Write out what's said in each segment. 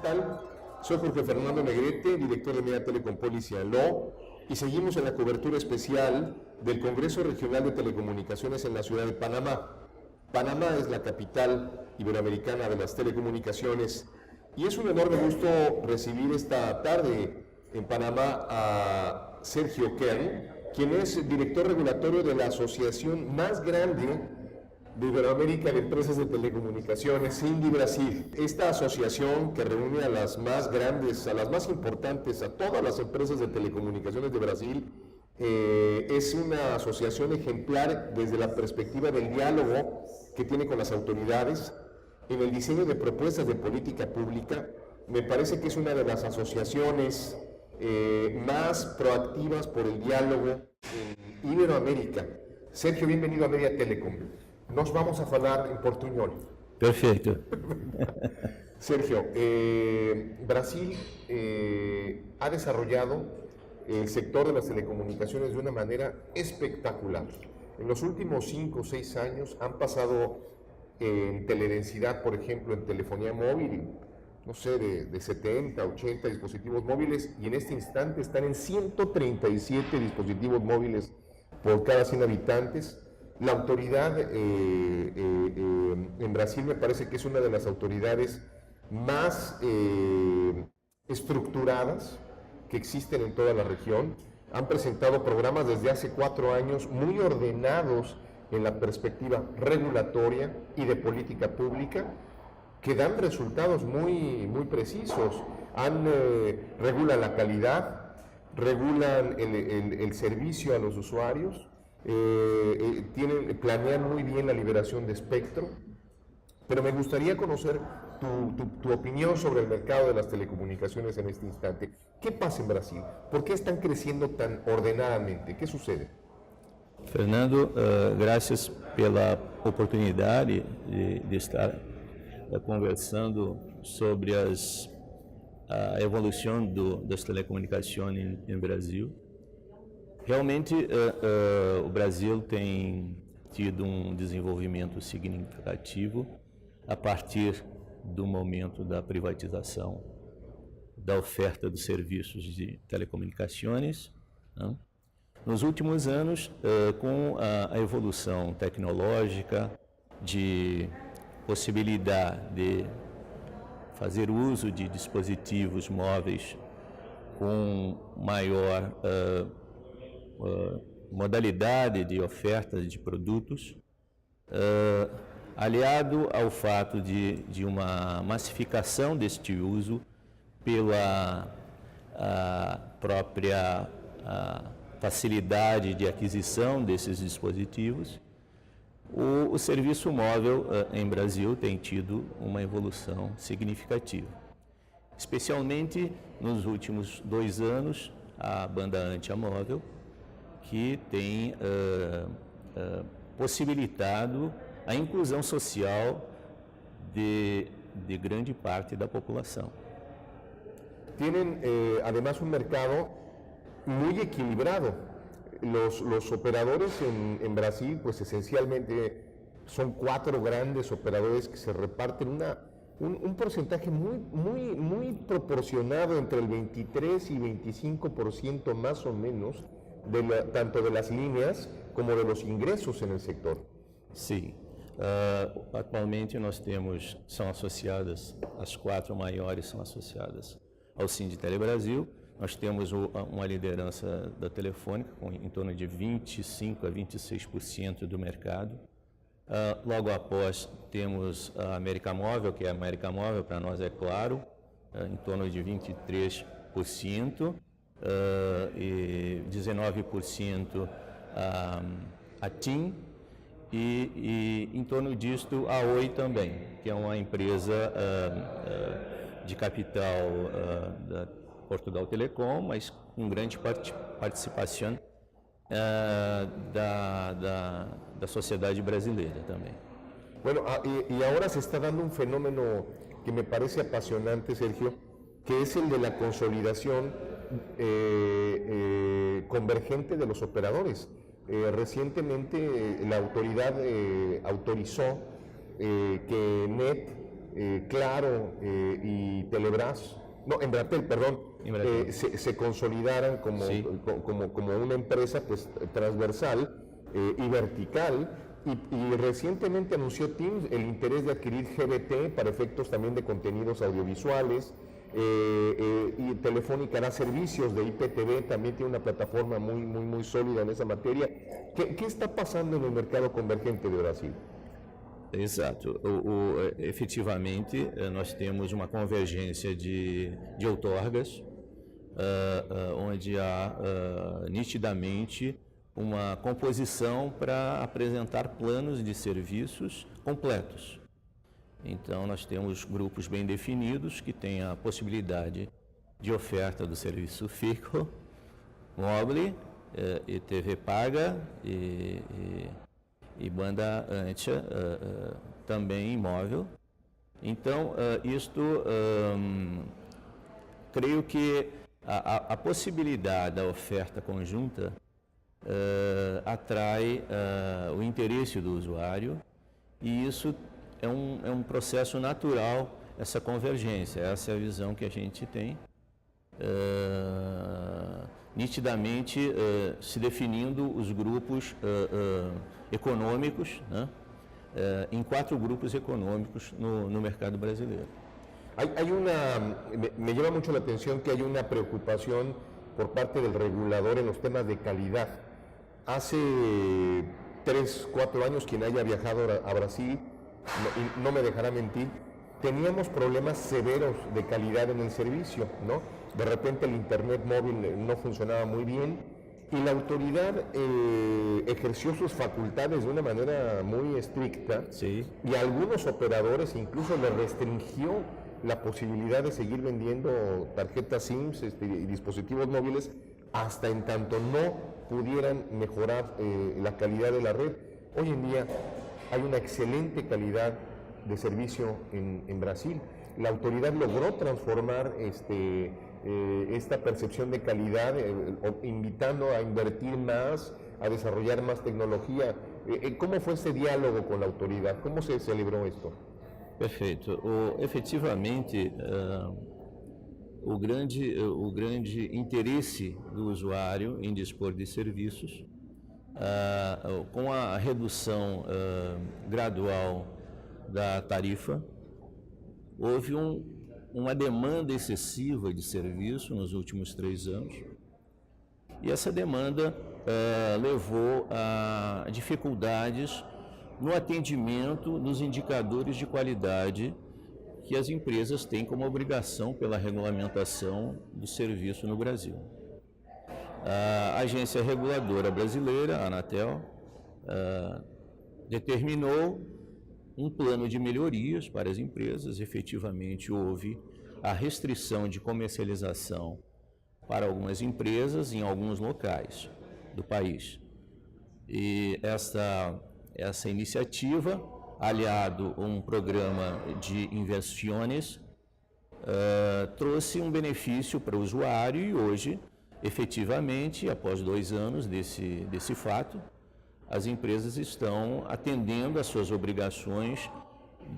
tal? Soy Jorge Fernando Negrete, director de Media Telecom Policy and Law, y seguimos en la cobertura especial del Congreso Regional de Telecomunicaciones en la ciudad de Panamá. Panamá es la capital iberoamericana de las telecomunicaciones y es un enorme gusto recibir esta tarde en Panamá a Sergio Kern, quien es director regulatorio de la asociación más grande de Iberoamérica de Empresas de Telecomunicaciones, Cindy Brasil. Esta asociación que reúne a las más grandes, a las más importantes, a todas las empresas de telecomunicaciones de Brasil, es una asociación ejemplar desde la perspectiva del diálogo que tiene con las autoridades, en el diseño de propuestas de política pública. Me parece que es una de las asociaciones más proactivas por el diálogo en Iberoamérica. Sergio, bienvenido a Media Telecom. Nós vamos a falar em portunhol. Perfeito. Sergio, Brasil ha desarrollado el sector de las telecomunicaciones de una manera espectacular. En los últimos 5 o 6 años han pasado en teledensidad, por ejemplo, en telefonía móvil, no sé, de 70, 80 dispositivos móviles, y en este instante están en 137 dispositivos móviles por cada 100 habitantes. La autoridad en Brasil me parece que es una de las autoridades más estructuradas que existen en toda la región. Han presentado programas desde hace 4 años muy ordenados en la perspectiva regulatoria y de política pública que dan resultados muy precisos. Regulan la calidad, regulan el servicio a los usuarios, planean muy bien la liberación de espectro, pero me gustaría conocer tu opinión sobre el mercado de las telecomunicaciones en este instante. ¿Qué pasa en Brasil? ¿Por qué están creciendo tan ordenadamente? ¿Qué sucede? Fernando, graças pela oportunidade de estar conversando sobre a evolução das telecomunicações em Brasil. Realmente, o Brasil tem tido um desenvolvimento significativo a partir do momento da privatização da oferta dos serviços de telecomunicações, né? Nos últimos anos, com a evolução tecnológica, de possibilidade de fazer uso de dispositivos móveis com maior modalidade de oferta de produtos, aliado ao fato de uma massificação deste uso pela própria facilidade de aquisição desses dispositivos, o serviço móvel em Brasil tem tido uma evolução significativa. Especialmente nos últimos 2 anos, a banda anti-móvel, que tem possibilitado a inclusão social de grande parte da população. Tienen además un mercado muy equilibrado. Los operadores en Brasil, pues esencialmente son 4 grandes operadores que se reparten un porcentaje muy proporcionado entre el 23 y 25% más o menos, tanto de las líneas como de los ingresos en el sector. Sim. Atualmente nós temos, são associadas, as 4 maiores são associadas ao Sinditele Brasil. Nós temos uma liderança da Telefônica, com em torno de 25% a 26% do mercado. Logo após, temos a América Móvel, que é a América Móvel, para nós é claro, em torno de 23%, e 19% a TIM, e em torno disto a Oi também, que é uma empresa de capital da Portugal Telecom, mas com grande participação da sociedade brasileira também. Bueno, y ahora se está dando un fenómeno que me parece apasionante, Sergio, que es el de la consolidación convergente de los operadores. Recientemente la autoridad autorizó que NET Claro y Telebrás, no, Embratel, perdón, Embratel. se consolidaran como, Sí. como una empresa pues, transversal y vertical. Y recientemente anunció Teams el interés de adquirir GBT para efectos también de contenidos audiovisuales. Y Telefónica hará servicios de IPTV, también tiene una plataforma muy sólida en esa materia. ¿Qué está pasando en el mercado convergente de Brasil? Exato. Efetivamente, nós temos uma convergência de outorgas, onde há nitidamente uma composição para apresentar planos de serviços completos. Então, nós temos grupos bem definidos que têm a possibilidade de oferta do serviço fijo, mobile, e TV paga e banda ancha, também imóvel. Então, creio que a possibilidade da oferta conjunta atrai o interesse do usuário, e isso é um processo natural, essa convergência. Essa é a visão que a gente tem, nitidamente se definindo os grupos econômicos, né, em 4 grupos econômicos no mercado brasileiro. Me llama mucho la atención que hay una preocupación por parte del regulador en los temas de calidad. Hace 3, 4 años, quien haya viajado a Brasil, no me dejará mentir, teníamos problemas severos de calidad en el servicio, ¿no? De repente el internet móvil no funcionaba muy bien y la autoridad ejerció sus facultades de una manera muy estricta. Sí. Y a algunos operadores incluso les restringió la posibilidad de seguir vendiendo tarjetas SIMs y dispositivos móviles hasta en tanto no pudieran mejorar la calidad de la red. Hoy en día hay una excelente calidad de servicio en Brasil. La autoridad logró transformar esta percepción de calidad, invitando a invertir más, a desarrollar más tecnología. ¿Cómo fue ese diálogo con la autoridad? ¿Cómo se celebró esto? Perfeito. Efetivamente, o grande interesse do usuário em dispor de serviços, com a redução gradual da tarifa, houve uma demanda excessiva de serviço nos últimos 3 anos, e essa demanda levou a dificuldades no atendimento nos indicadores de qualidade que as empresas têm como obrigação pela regulamentação do serviço no Brasil. A agência reguladora brasileira, a Anatel, determinou um plano de melhorias para as empresas. Efetivamente, houve a restrição de comercialização para algumas empresas em alguns locais do país. E essa iniciativa, aliado a um programa de inversões, trouxe um benefício para o usuário, e hoje, efetivamente, após 2 anos desse fato, as empresas estão atendendo às suas obrigações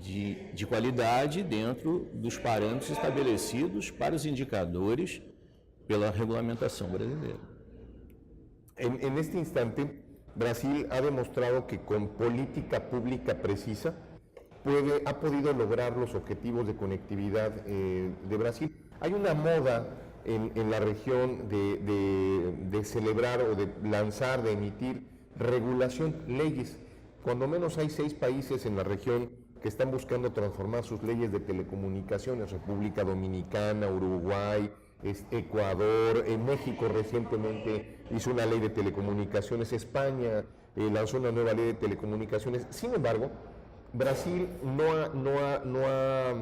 de qualidade dentro dos parâmetros estabelecidos para os indicadores pela regulamentação brasileira. En este instante, Brasil ha demostrado que con política pública precisa ha podido lograr los objetivos de conectividad de Brasil. Hay una moda en la región de celebrar o de lanzar, de emitir regulación, leyes. Cuando menos hay 6 países en la región que están buscando transformar sus leyes de telecomunicaciones: República Dominicana, Uruguay, Ecuador, México recientemente hizo una ley de telecomunicaciones, España lanzó una nueva ley de telecomunicaciones. Sin embargo, Brasil no ha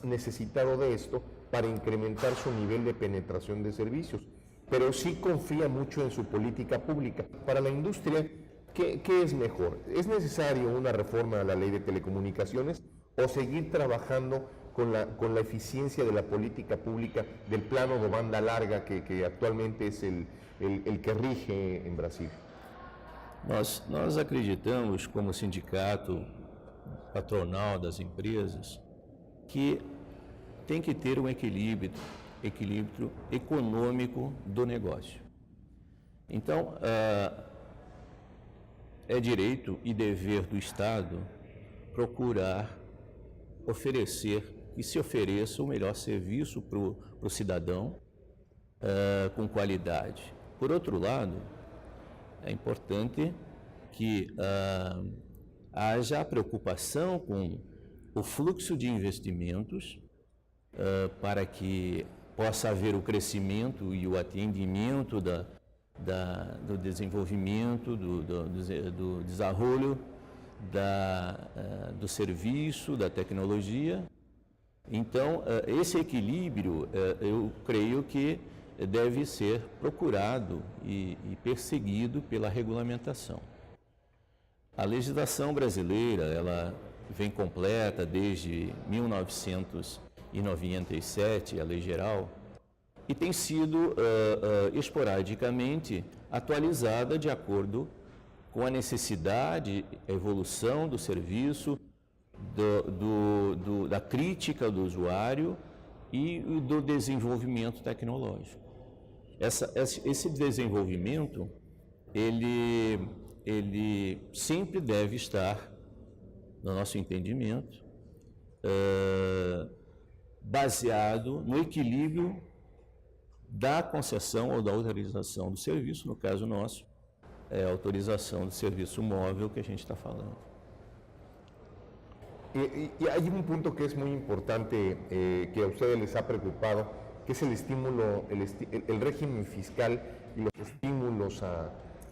necesitado de esto para incrementar su nivel de penetración de servicios, pero sí confía mucho en su política pública. Para la industria, ¿qué es mejor? ¿Es necesario una reforma a la ley de telecomunicaciones o seguir trabajando con la eficiencia de la política pública del plano de banda larga que actualmente es el que rige en Brasil? Nós acreditamos, como sindicato patronal das empresas, que tem que ter um equilíbrio econômico do negócio. Então, é direito e dever do Estado procurar oferecer e se ofereça o melhor serviço para o cidadão com qualidade. Por outro lado, é importante que haja a preocupação com o fluxo de investimentos para que possa haver o crescimento e o atendimento do desenvolvimento, do desenvolvimento do serviço, da tecnologia. Então, esse equilíbrio, eu creio que deve ser procurado e perseguido pela regulamentação. A legislação brasileira, ela vem completa desde 1997, a Lei Geral, e tem sido esporadicamente atualizada de acordo com a necessidade, a evolução do serviço, da crítica do usuário e do desenvolvimento tecnológico. Esse desenvolvimento, ele sempre deve estar, no nosso entendimento, baseado no equilíbrio da concessão ou da autorização do serviço, no caso nosso, é a autorização do serviço móvel que a gente está falando. Y hay un punto que es muy importante que a ustedes les ha preocupado, que es el estímulo, el régimen fiscal y los estímulos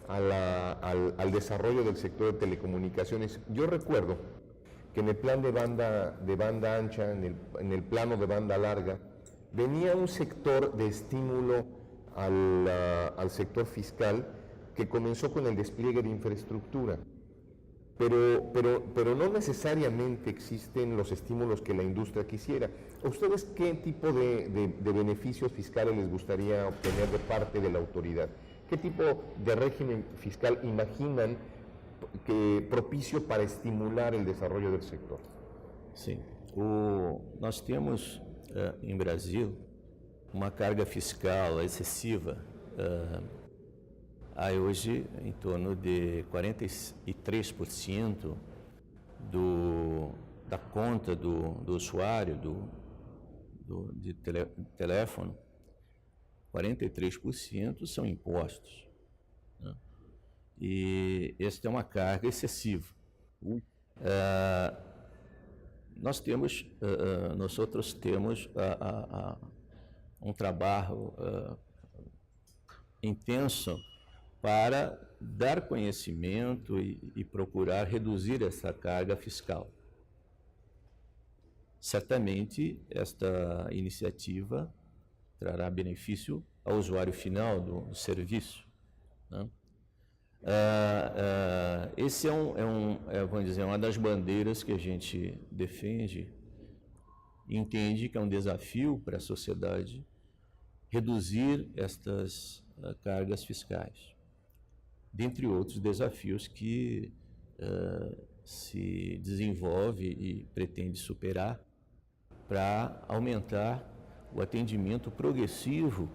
al desarrollo del sector de telecomunicaciones. Yo recuerdo que en el plan de banda ancha, en el plano de banda larga, venía un sector de estímulo al sector fiscal que comenzó con el despliegue de infraestructura. Pero no necesariamente existen los estímulos que la industria quisiera. ¿A ustedes qué tipo de beneficios fiscales les gustaría obtener de parte de la autoridad? ¿Qué tipo de régimen fiscal imaginan propicio para estimular el desarrollo del sector? Sim. Nós temos em Brasil uma carga fiscal excessiva. Há hoje em torno de 43% da conta do usuário de teléfono, 43% são impostos, né? E esta é uma carga excessiva. Nós temos um trabalho intenso para dar conhecimento e procurar reduzir essa carga fiscal. Certamente, esta iniciativa trará benefício ao usuário final do serviço, né? Esse vamos dizer, uma das bandeiras que a gente defende e entende que é um desafio para a sociedade reduzir estas cargas fiscais, dentre outros desafios que se desenvolve e pretende superar para aumentar o atendimento progressivo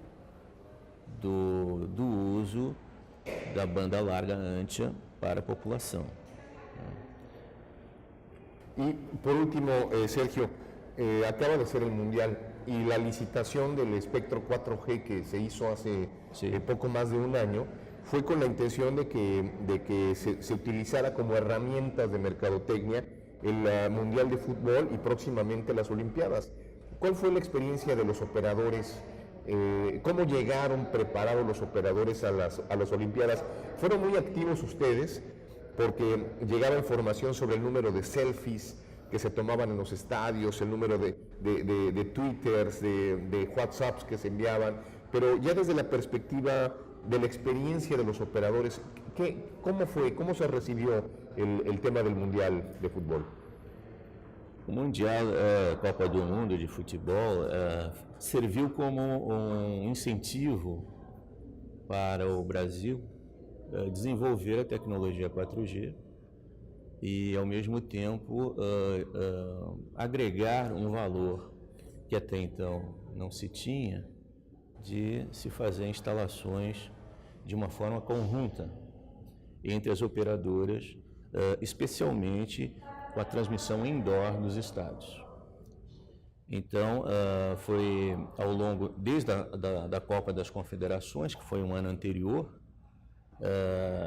do uso da banda larga ancha para a população. Y por último, Sergio, acaba de ser el Mundial y la licitación del espectro 4G que se hizo hace poco más de un año fue con la intención de que se utilizara como herramientas de mercadotecnia el Mundial de Fútbol y próximamente las Olimpiadas. ¿Cuál fue la experiencia de los operadores? ¿Cómo llegaron preparados los operadores a las Olimpiadas? ¿Fueron muy activos ustedes? Porque llegaba información sobre el número de selfies que se tomaban en los estadios, el número de twitters, de whatsapps que se enviaban, pero ya desde la perspectiva de la experiencia de los operadores, ¿cómo fue? ¿Cómo se recibió el tema del Mundial de Fútbol? O Mundial, Copa do Mundo de futebol, serviu como um incentivo para o Brasil desenvolver a tecnologia 4G e, ao mesmo tempo, agregar um valor que até então não se tinha, de se fazer instalações de uma forma conjunta entre as operadoras, especialmente com a transmissão indoor dos estádios. Então, foi ao longo, desde da Copa das Confederações, que foi um ano anterior,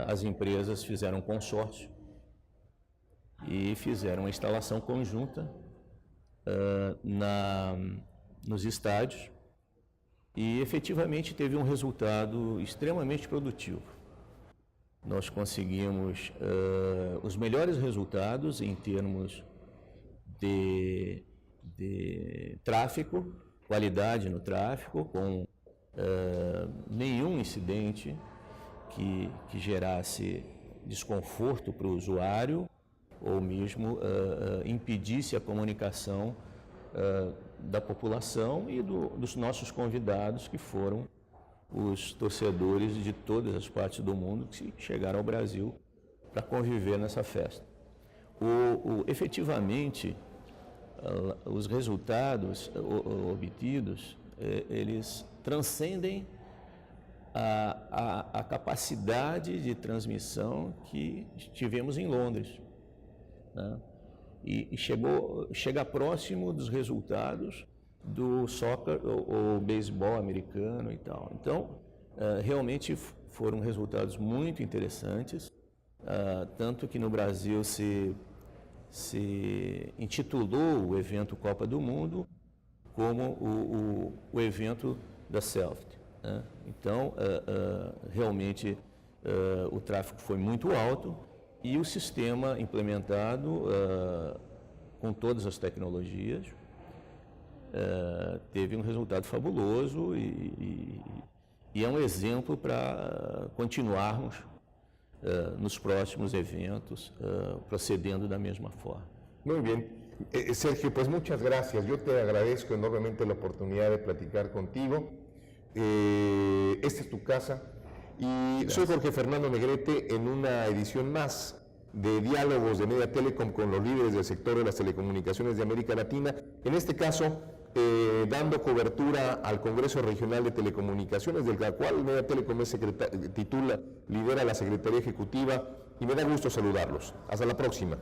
as empresas fizeram um consórcio e fizeram uma instalação conjunta nos estádios, e efetivamente teve um resultado extremamente produtivo. Nós conseguimos os melhores resultados em termos de tráfego, qualidade no tráfego, com nenhum incidente que gerasse desconforto para o usuário ou mesmo impedisse a comunicação da população e dos nossos convidados, que foram os torcedores de todas as partes do mundo que chegaram ao Brasil para conviver nessa festa. Efetivamente, os resultados obtidos, eles transcendem a capacidade de transmissão que tivemos em Londres, né? E chega próximo dos resultados do soccer ou beisebol americano e tal. Então, realmente foram resultados muito interessantes, tanto que no Brasil se intitulou o evento Copa do Mundo como o evento da Selfie, né? Então, realmente o tráfego foi muito alto e o sistema implementado com todas as tecnologias teve um resultado fabuloso e é um exemplo para continuarmos nos próximos eventos procedendo da misma forma. Muy bien. Sergio, pues muchas gracias. Yo te agradezco enormemente la oportunidad de platicar contigo. Esta es tu casa. Y soy Jorge Fernando Negrete en una edición más de Diálogos de Media Telecom con los líderes del sector de las telecomunicaciones de América Latina. En este caso, dando cobertura al Congreso Regional de Telecomunicaciones, del cual Media Telecom es lidera la Secretaría Ejecutiva, y me da gusto saludarlos. Hasta la próxima.